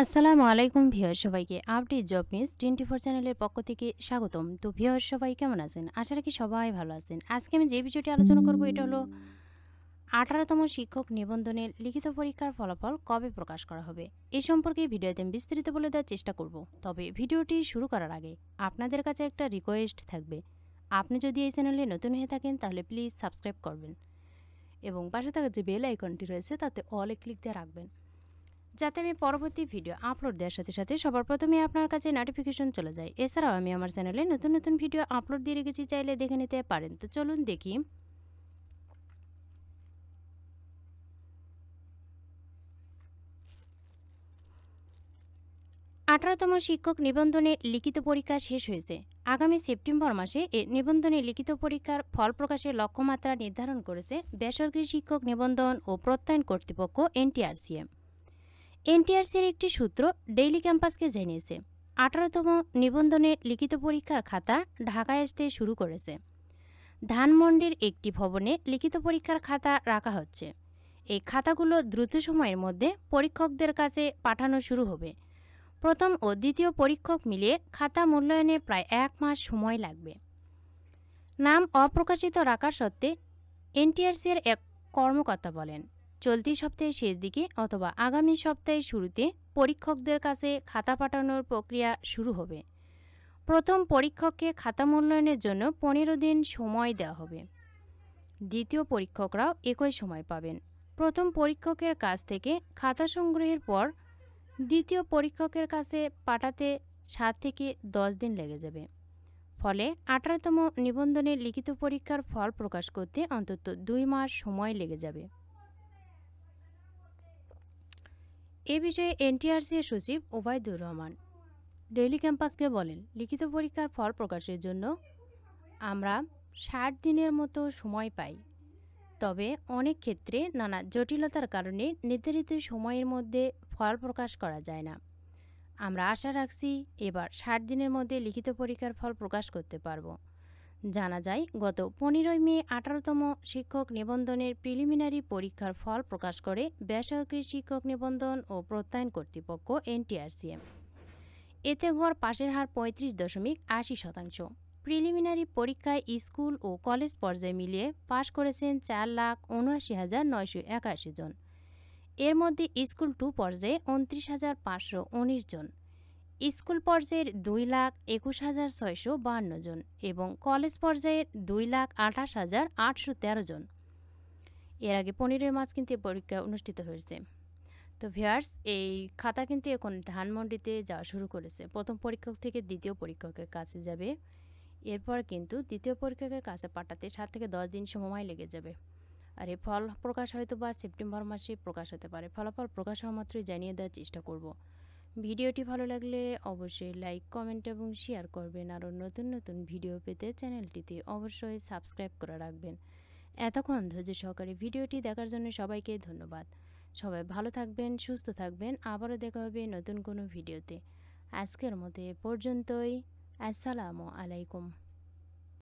আসসালামু আলাইকুম ভিউয়ার সবাইকে আপডেট জব নিউজ 24 চ্যানেলের পক্ষ থেকে স্বাগতম। তো ভিউয়ার সবাই কেমন আছেন? আশা রাখি সবাই ভালো আছেন। আজকে আমি যে বিষয়টি আলোচনা করব এটা হলো 18তম শিক্ষক নিবন্ধনের লিখিত পরীক্ষার ফলাফল কবে প্রকাশ করা হবে। এই সম্পর্কে ভিডিওতে আমি বিস্তারিত বলে দেওয়ার চেষ্টা করব। তবে ভিডিওটি শুরু করার আগে আপনাদের কাছে একটা রিকোয়েস্ট থাকবে। আপনি যদি এই চ্যানেলে নতুন হয়ে থাকেন তাহলে প্লিজ সাবস্ক্রাইব করবেন এবং পাশে থাকা যে বেল আইকনটি রয়েছে তাতে অলে ক্লিক দিয়ে রাখবেন, যাতে আমি পরবর্তী ভিডিও আপলোড দেওয়ার সাথে সাথে সবার প্রথমে আপনার কাছে নোটিফিকেশন চলে যায়। এছাড়াও আমি আমার চ্যানেলে নতুন নতুন ভিডিও আপলোড দিয়ে রেখেছি, চাইলে দেখে নিতে পারেন। তো চলুন দেখি। আঠারোতম শিক্ষক নিবন্ধনে লিখিত পরীক্ষা শেষ হয়েছে। আগামী সেপ্টেম্বর মাসে এ নিবন্ধনে লিখিত পরীক্ষার ফল প্রকাশের লক্ষ্যমাত্রা নির্ধারণ করেছে বেসরকারি শিক্ষক নিবন্ধন ও প্রত্যয়ন কর্তৃপক্ষ এনটিআরসিএম। এনটিআরসির একটি সূত্র ডেইলি ক্যাম্পাসকে জানিয়েছে 18তম নিবন্ধনে লিখিত পরীক্ষার খাতা ঢাকায় আসতে শুরু করেছে। ধানমন্ডির একটি ভবনে লিখিত পরীক্ষার খাতা রাখা হচ্ছে। এই খাতাগুলো দ্রুত সময়ের মধ্যে পরীক্ষকদের কাছে পাঠানো শুরু হবে। প্রথম ও দ্বিতীয় পরীক্ষক মিলিয়ে খাতা মূল্যায়নে প্রায় 1 মাস সময় লাগবে। নাম অপ্রকাশিত রাখার সত্ত্বে এনটিআরসির এক কর্মকর্তা বলেন, চলতি সপ্তাহের শেষ দিকে অথবা আগামী সপ্তাহের শুরুতে পরীক্ষকদের কাছে খাতা পাঠানোর প্রক্রিয়া শুরু হবে। প্রথম পরীক্ষককে খাতা মূল্যায়নের জন্য 15 দিন সময় দেওয়া হবে। দ্বিতীয় পরীক্ষকরাও একই সময় পাবেন। প্রথম পরীক্ষকের কাছ থেকে খাতা সংগ্রহের পর দ্বিতীয় পরীক্ষকের কাছে পাঠাতে 7 থেকে 10 দিন লেগে যাবে। ফলে 18তম নিবন্ধনের লিখিত পরীক্ষার ফল প্রকাশ করতে অন্তত 2 মাস সময় লেগে যাবে। এ বিষয়ে এনটিআরসির সচিব ওবায়দুর রহমান ডেইলি ক্যাম্পাসকে বলেন, লিখিত পরীক্ষার ফল প্রকাশের জন্য আমরা 60 দিনের মতো সময় পাই। তবে অনেক ক্ষেত্রে নানা জটিলতার কারণে নির্ধারিত সময়ের মধ্যে ফল প্রকাশ করা যায় না। আমরা আশা রাখছি এবার 60 দিনের মধ্যে লিখিত পরীক্ষার ফল প্রকাশ করতে পারব। জানা যায়, গত 15 মে 18তম শিক্ষক নিবন্ধনের প্রিলিমিনারি পরীক্ষার ফল প্রকাশ করে বেসরকারি শিক্ষক নিবন্ধন ও প্রত্যয়ন কর্তৃপক্ষ এনটিআরসিএম। এতে গড় পাশের হার 35.80%। প্রিলিমিনারি পরীক্ষায় স্কুল ও কলেজ পর্যায়ে মিলিয়ে পাশ করেছেন 4,79,981 জন। এর মধ্যে স্কুল 2 পর্যায়ে 29,519 জন, স্কুল পর্যায়ের 2,21,652 জন এবং কলেজ পর্যায়ের 2,28,813 জন। এর আগে 15 মার্চ কিন্তু পরীক্ষা অনুষ্ঠিত হয়েছে। তো ভিউয়ার্স, এই খাতা কিন্তু এখন ধানমন্ডিতে যাওয়া শুরু করেছে। প্রথম পরীক্ষক থেকে দ্বিতীয় পরীক্ষকের কাছে যাবে। এরপর কিন্তু দ্বিতীয় পরীক্ষকের কাছে পাঠাতে 7 থেকে 10 দিন সময় লেগে যাবে। আর এই ফল প্রকাশ হয়তো বা সেপ্টেম্বর মাসে প্রকাশ হতে পারে। ফলাফল প্রকাশ হওয়া মাত্রই জানিয়ে দেওয়ার চেষ্টা করব। ভিডিওটি ভালো লাগলে অবশ্যই লাইক, কমেন্ট এবং শেয়ার করবেন। আরও নতুন নতুন ভিডিও পেতে চ্যানেলটিতে অবশ্যই সাবস্ক্রাইব করে রাখবেন। এতক্ষণ ধৈর্য সহকারে ভিডিওটি দেখার জন্য সবাইকে ধন্যবাদ। সবাই ভালো থাকবেন, সুস্থ থাকবেন। আবারও দেখা হবে নতুন কোনো ভিডিওতে। আজকের মতো এ পর্যন্তই। আসসালামু আলাইকুম।